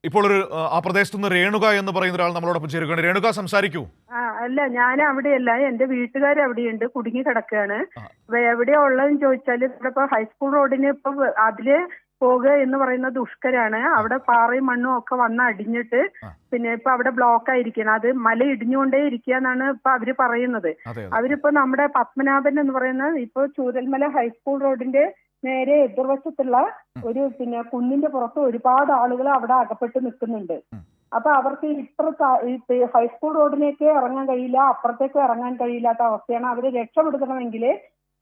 ഇപ്പോൾ ഒരു ആ പ്രദേശത്തു നിന്ന് രേണുക എന്ന് പറയുന്ന ഒരാൾ നമ്മളോടൊപ്പം ചേരുകയാണ്. രേണുക, സംസാരിക്കൂ. അല്ല, ഞാൻ അവിടെയല്ല, എന്റെ വീട്ടുകാർ അവിടെയുണ്ട്, കുടുങ്ങി കിടക്കുകയാണ്. എവിടെയാ ഉള്ളതെന്ന് ചോദിച്ചാല് ഇവിടെ ഹൈസ്കൂൾ റോഡിന് ഇപ്പൊ അതില് പോകുക എന്ന് പറയുന്ന ദുഷ്കരാണ്. അവിടെ പാറയും മണ്ണും ഒക്കെ വന്ന് അടിഞ്ഞിട്ട് പിന്നെ ഇപ്പൊ അവിടെ ബ്ലോക്ക് ആയിരിക്കണം. അത് മല ഇടിഞ്ഞുകൊണ്ടേ ഇരിക്കുക എന്നാണ് ഇപ്പൊ അവര് പറയുന്നത്. അവരിപ്പോ നമ്മുടെ പത്മനാഭൻ എന്ന് പറയുന്ന ഇപ്പൊ ചൂരൽമല ഹൈസ്കൂൾ റോഡിന്റെ നേരെ എതിർവശത്തുള്ള ഒരു പിന്നെ കുന്നിന്റെ പുറത്ത് ഒരുപാട് ആളുകൾ അവിടെ അകപ്പെട്ട് നിൽക്കുന്നുണ്ട്. അപ്പൊ അവർക്ക് ഹൈസ്കൂൾ റോഡിലേക്ക് ഇറങ്ങാൻ കഴിയില്ല, അപ്പുറത്തേക്ക് ഇറങ്ങാൻ കഴിയില്ലാത്ത അവസ്ഥയാണ്. അവരെ രക്ഷപ്പെടുത്തണമെങ്കിൽ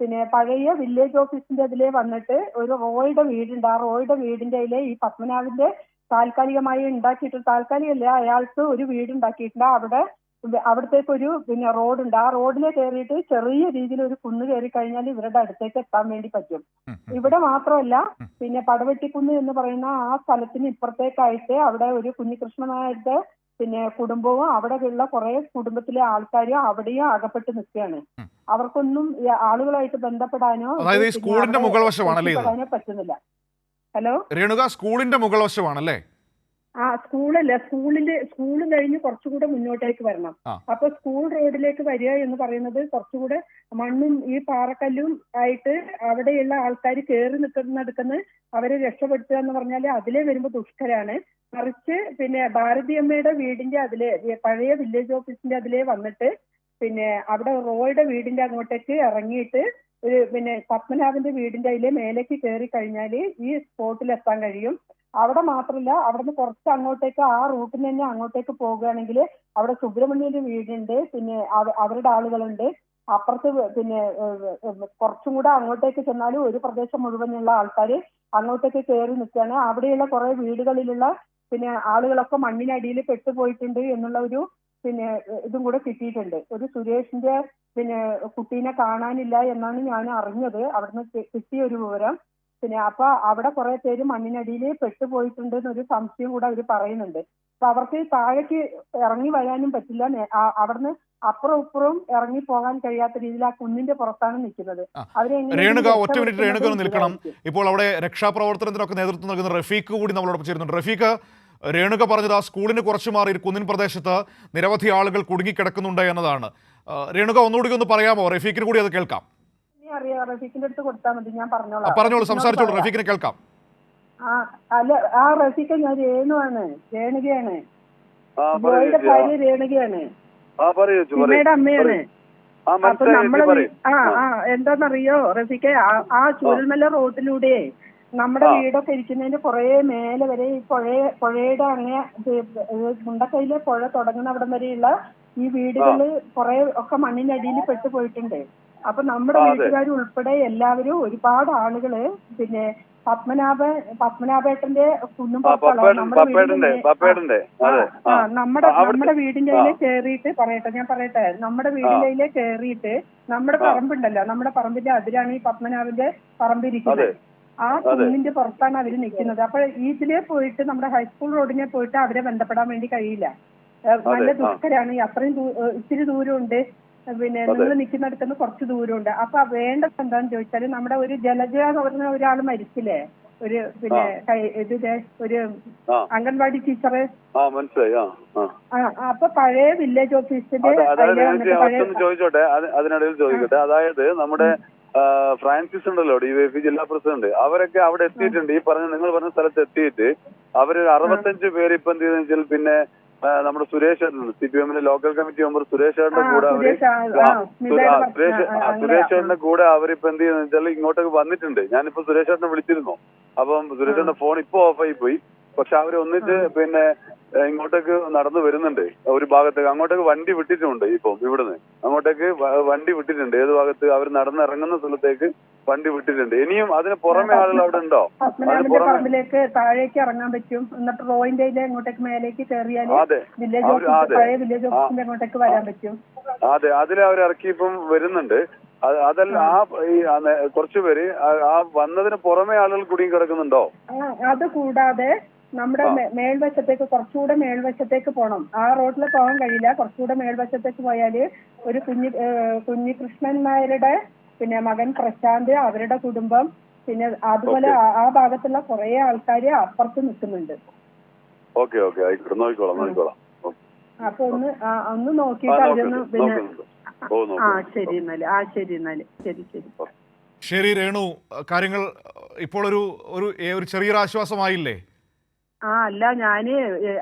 പിന്നെ പഴയ വില്ലേജ് ഓഫീസിന്റെ അതിലേ വന്നിട്ട് ഒരു റോയുടെ വീടുണ്ട്. ആ റോയുടെ വീടിന്റെ അതിലെ ഈ പത്മനാഭന്റെ താൽക്കാലികമായി ഉണ്ടാക്കിയിട്ട്, താൽക്കാലികമല്ല, അയാൾക്ക് ഒരു വീടുണ്ടാക്കിയിട്ടുണ്ട്. അവിടത്തേക്ക് ഒരു പിന്നെ റോഡുണ്ട്. ആ റോഡിലെ കയറിയിട്ട് ചെറിയ രീതിയിൽ ഒരു കുന്ന് കയറി കഴിഞ്ഞാൽ ഇവരുടെ അടുത്തേക്ക് എത്താൻ വേണ്ടി പറ്റും. ഇവിടെ മാത്രമല്ല, പിന്നെ പടവെട്ടിക്കുന്ന് എന്ന് പറയുന്ന ആ സ്ഥലത്തിന് ഇപ്പുറത്തേക്കായിട്ട് അവിടെ ഒരു കുഞ്ഞികൃഷ്ണൻ നായരുടെ പിന്നെ കുടുംബവും അവിടെയുള്ള കുറെ കുടുംബത്തിലെ ആൾക്കാരും അവിടെയും അകപ്പെട്ട് നിൽക്കുകയാണ്. അവർക്കൊന്നും ആളുകളായിട്ട് ബന്ധപ്പെടാനോ സ്കൂളിന്റെ മുകൾ വശമാണല്ലേ പറ്റുന്നില്ല. ഹലോ രേണുക, സ്കൂളിന്റെ മുകൾ വശമാണല്ലേ? സ്കൂളല്ല, സ്കൂള് കഴിഞ്ഞ് കുറച്ചുകൂടെ മുന്നോട്ടേക്ക് വരണം. അപ്പൊ സ്കൂൾ റോഡിലേക്ക് വരിക എന്ന് പറയുന്നത് കുറച്ചുകൂടെ മണ്ണും ഈ പാറക്കല്ലും ആയിട്ട് അവിടെയുള്ള ആൾക്കാർ കയറി നിൽക്കുന്നിടക്കുന്ന അവരെ രക്ഷപ്പെടുത്തുക എന്ന് പറഞ്ഞാൽ അതിലേ വരുമ്പോൾ ദുഷ്കരാണ്. മറിച്ച് പിന്നെ ഭാരതിയമ്മയുടെ വീടിന്റെ അതിലെ പഴയ വില്ലേജ് ഓഫീസിന്റെ അതിലേ വന്നിട്ട് പിന്നെ അവിടെ റോയുടെ വീടിന്റെ അങ്ങോട്ടേക്ക് ഇറങ്ങിയിട്ട് ഒരു പിന്നെ പത്മനാഭന്റെ വീടിന്റെ അതിലെ മേലേക്ക് കയറി കഴിഞ്ഞാൽ ഈ സ്പോട്ടിൽ എത്താൻ കഴിയും. അവിടെ മാത്രമല്ല, അവിടുന്ന് കുറച്ച് അങ്ങോട്ടേക്ക് ആ റൂട്ടിൽ തന്നെ അങ്ങോട്ടേക്ക് പോകുകയാണെങ്കിൽ അവിടെ സുബ്രഹ്മണ്യന്റെ വീടുണ്ട്, പിന്നെ അവരുടെ ആളുകളുണ്ട്. അപ്പുറത്ത് പിന്നെ കുറച്ചും കൂടെ അങ്ങോട്ടേക്ക് ചെന്നാലും ഒരു പ്രദേശം മുഴുവനുള്ള ആൾക്കാർ അങ്ങോട്ടേക്ക് കയറി നിൽക്കുകയാണ്. അവിടെയുള്ള കുറെ വീടുകളിലുള്ള പിന്നെ ആളുകളൊക്കെ മണ്ണിനടിയിൽ പെട്ടുപോയിട്ടുണ്ട് എന്നുള്ള ഒരു പിന്നെ ഇതും കൂടെ കിട്ടിയിട്ടുണ്ട്. ഒരു സുരേഷിന്റെ പിന്നെ കുട്ടീനെ കാണാനില്ല എന്നാണ് ഞാൻ അറിഞ്ഞത്, അവിടുന്ന് കിട്ടിയ ഒരു വിവരം. പിന്നെ അപ്പൊ അവിടെ കുറെ പേര് മണ്ണിനടിയിൽ പെട്ടുപോയിട്ടുണ്ട് എന്നൊരു സംശയം കൂടെ അവർ പറയുന്നുണ്ട്. അപ്പൊ അവർക്ക് താഴേക്ക് ഇറങ്ങി വരാനും പറ്റില്ല, അവിടുന്ന് അപ്പുറം ഇപ്പുറവും ഇറങ്ങി പോകാൻ കഴിയാത്ത രീതിയിൽ ആ കുന്നിന്റെ പുറത്താണ് നിൽക്കുന്നത്. രേണുക, ഒറ്റ മിനിറ്റ് രേണുക നിൽക്കണം. ഇപ്പോൾ അവിടെ രക്ഷാപ്രവർത്തനത്തിനൊക്കെ നേതൃത്വം നൽകുന്ന റഫീഖ് കൂടി നമ്മളോടൊപ്പം ചേരുന്നുണ്ട്. റഫീഖ്, രേണുക പറഞ്ഞത് ആ സ്കൂളിന് കുറച്ചു മാറി കുന്നിൻ പ്രദേശത്ത് നിരവധി ആളുകൾ കുടുങ്ങിക്കിടക്കുന്നുണ്ട് എന്നതാണ്. രേണുക, ഒന്നുകൂടി ഒന്ന് പറയാമോ? റഫീഖിന് കൂടി അത് കേൾക്കാം. റഫീഖിന്റെ അടുത്ത് കൊടുത്താൽ മതി, ഞാൻ പറഞ്ഞോളൂ, സംസാരിച്ചോളൂ, റഫീഖിനെ കേൾക്കാം. അല്ല, ആ റഫീഖ് ഞാൻ രേണുകയാണ്, ഭാര്യ രേണുകയാണ്, സിനിമയുടെ അമ്മയാണ്. അപ്പൊ നമ്മള് എന്താന്നറിയോ റഫീഖെ, ആ ചൂരൽമല റോഡിലൂടെ നമ്മുടെ വീടൊക്കെ ഇരിക്കുന്നതിന് കുറെ മേലെ വരെ ഈ പുഴയുടെ അങ്ങേ മുണ്ടക്കയിലെ പുഴ തുടങ്ങുന്ന അവിടം വരെയുള്ള ഈ വീടുകള് കുറെ ഒക്കെ മണ്ണിനടിയിൽ പെട്ടുപോയിട്ടുണ്ട്. അപ്പൊ നമ്മുടെ വീട്ടുകാർ ഉൾപ്പെടെ എല്ലാവരും ഒരുപാട് ആളുകള് പിന്നെ പത്മനാഭേട്ടന്റെ നമ്മുടെ വീടിന്റെ അതിലെ കേറിയിട്ട് പറയട്ടെ നമ്മുടെ വീടിന്റെ അതിലെ കേറിയിട്ട് നമ്മുടെ പറമ്പുണ്ടല്ലോ, നമ്മുടെ പറമ്പിന്റെ അതിലാണ് ഈ പത്മനാഭന്റെ പറമ്പിരിക്കുന്നത്. ആ കുന്നിന്റെ പുറത്താണ് അവര് നിൽക്കുന്നത്. അപ്പൊ ഇതിലെ പോയിട്ട് നമ്മുടെ ഹൈസ്കൂൾ റോഡിനെ പോയിട്ട് അവരെ ബന്ധപ്പെടാൻ വേണ്ടി കഴിയില്ല. നല്ല ദുഷ്കരാണ്. അത്രയും ഇത്തിരി ദൂരമുണ്ട്, പിന്നെ നിങ്ങൾ നിൽക്കുന്നിടത്തുനിന്ന് കുറച്ച് ദൂരമുണ്ട്. അപ്പൊ വേണ്ടത് എന്താന്ന് ചോദിച്ചാല്, നമ്മുടെ ഒരു ജലജ എന്ന് പറഞ്ഞ ഒരാൾ മരിച്ചില്ലേ, ഒരു പിന്നെ ഒരു അംഗൻവാടി ടീച്ചറ്. അപ്പൊ പഴയ വില്ലേജ് ഓഫീസിന്റെ ചോദിച്ചോട്ടെ, അതിനിടയിൽ ചോദിക്കട്ടെ. അതായത് നമ്മുടെ ഫ്രാൻസിസ് ഉണ്ടല്ലോ, DYFI ജില്ലാ പ്രസിഡന്റ്, അവരൊക്കെ അവിടെ എത്തിയിട്ടുണ്ട്. ഈ നിങ്ങൾ പറഞ്ഞ സ്ഥലത്ത് എത്തിയിട്ട് അവര് 65 പേര് ഇപ്പൊ എന്ത് ചെയ്തെന്ന് വെച്ചാൽ പിന്നെ നമ്മുടെ Suresh CPM local committee member സുരേഷേട്ടന്റെ കൂടെ സുരേഷേട്ടന്റെ കൂടെ അവരിപ്പോ എന്ത് ചെയ്യുന്ന വെച്ചാൽ ഇങ്ങോട്ടേക്ക് വന്നിട്ടുണ്ട്. ഞാനിപ്പോ സുരേഷേട്ടനെ വിളിച്ചിരുന്നു. അപ്പം സുരേഷേട്ടന്റെ ഫോൺ ഇപ്പൊ ഓഫായി പോയി. പക്ഷെ അവര് ഒന്നിച്ച് പിന്നെ ഇങ്ങോട്ടേക്ക് നടന്നു വരുന്നുണ്ട്. ഒരു ഭാഗത്തേക്ക് അങ്ങോട്ടേക്ക് വണ്ടി വിട്ടിട്ടുണ്ട്. ഇപ്പം ഇവിടുന്ന് അങ്ങോട്ടേക്ക് വണ്ടി വിട്ടിട്ടുണ്ട്. ഏത് ഭാഗത്ത് അവർ നടന്നിറങ്ങുന്ന സ്ഥലത്തേക്ക് വണ്ടി വിട്ടിട്ടുണ്ട്. ഇനിയും അതിന് പുറമെ ആളുകൾ അവിടെ ഉണ്ടോ? പറമ്പിലേക്ക് താഴേക്ക് ഇറങ്ങാൻ പറ്റും. എന്നിട്ട് റോയിന്റെ ഇങ്ങോട്ടേക്ക് മേലേക്ക് കയറിയാൽ വില്ലേജ് ഓഫീസിന്റെ അങ്ങോട്ടേക്ക് വരാൻ പറ്റും. അതെ, അതിലെ അവർ ഇറക്കി ഇപ്പം വരുന്നുണ്ട്. അതല്ല, കുറച്ചുപേര് ആ വന്നതിന് പുറമെ ആളുകൾ കുടുങ്ങി കിടക്കുന്നുണ്ടോ? അത് കൂടാതെ നമ്മുടെ മേൽവശത്തേക്ക് കുറച്ചുകൂടെ മേൽവശത്തേക്ക് പോകണം. ആ റോഡിൽ പോകാൻ കഴിയില്ല. കുറച്ചുകൂടെ മേൽവശത്തേക്ക് പോയാല് ഒരു കുഞ്ഞികൃഷ്ണൻ നായരുടെ പിന്നെ മകൻ പ്രശാന്ത്, അവരുടെ കുടുംബം, പിന്നെ അതുപോലെ ആ ഭാഗത്തുള്ള കുറെ ആൾക്കാര് അപ്പുറത്ത് നിൽക്കുന്നുണ്ട്. ഓക്കെ ആയിക്കോട്ടെ, നോക്കിക്കോളാം. അപ്പൊ ഒന്ന് നോക്കിയിട്ട് അവരൊന്ന് പിന്നെ ശരി എന്നാല് ശരി. ശരി രേണു, കാര്യങ്ങൾ ഇപ്പോൾ ഒരു ചെറിയൊരു ആശ്വാസമായില്ലേ? അല്ല ഞാന്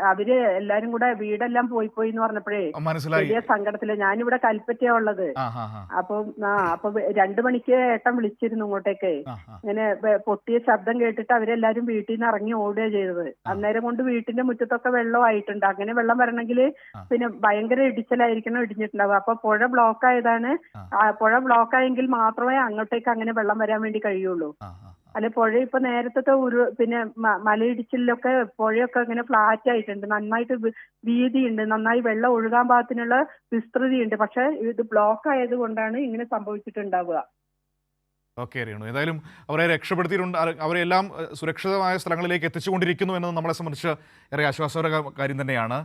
അവര് എല്ലാരും കൂടെ വീടെല്ലാം പോയി എന്ന് പറഞ്ഞപ്പോഴേ മനസ്സിലായി. വലിയ സങ്കടത്തില്. ഞാനിവിടെ കൽപ്പറ്റയാ ഉള്ളത്. അപ്പൊ 2 മണിക്ക് ഏട്ടൻ വിളിച്ചിരുന്നു ഇങ്ങോട്ടേക്ക്. ഇങ്ങനെ പൊട്ടിയ ശബ്ദം കേട്ടിട്ട് അവരെല്ലാരും വീട്ടിൽ നിന്ന് ഇറങ്ങി ഓടുക ചെയ്തത്. അന്നേരം കൊണ്ട് വീട്ടിന്റെ മുറ്റത്തൊക്കെ വെള്ളമായിട്ടുണ്ട്. അങ്ങനെ വെള്ളം വരണമെങ്കിൽ പിന്നെ ഭയങ്കര ഇടിഞ്ഞിട്ടുണ്ടാവും. അപ്പൊ പുഴ ബ്ലോക്ക് ആയതാണ്. പുഴ ബ്ലോക്ക് ആയെങ്കിൽ മാത്രമേ അങ്ങോട്ടേക്ക് അങ്ങനെ വെള്ളം വരാൻ വേണ്ടി കഴിയുള്ളൂ. അല്ലെ പുഴ ഇപ്പൊ നേരത്തെ പിന്നെ മലയിടിച്ചിലൊക്കെ പുഴയൊക്കെ ഇങ്ങനെ ഫ്ലാറ്റ് ആയിട്ടുണ്ട്. നന്നായിട്ട് വീതിയുണ്ട്, നന്നായി വെള്ളം ഒഴുകാൻ പാകത്തിനുള്ള വിസ്തൃതിയുണ്ട്. പക്ഷെ ഇത് ബ്ലോക്ക് ആയത് കൊണ്ടാണ് ഇങ്ങനെ സംഭവിച്ചിട്ടുണ്ടാവുക. ഓക്കെ രേണു, ഏതായാലും അവരെ രക്ഷപ്പെടുത്തിയിട്ടുണ്ട്. അവരെല്ലാം സുരക്ഷിതമായ സ്ഥലങ്ങളിലേക്ക് എത്തിച്ചുകൊണ്ടിരിക്കുന്നു എന്നത് നമ്മളെ സംബന്ധിച്ച് ഏറെ ആശ്വാസകര കാര്യം തന്നെയാണ്.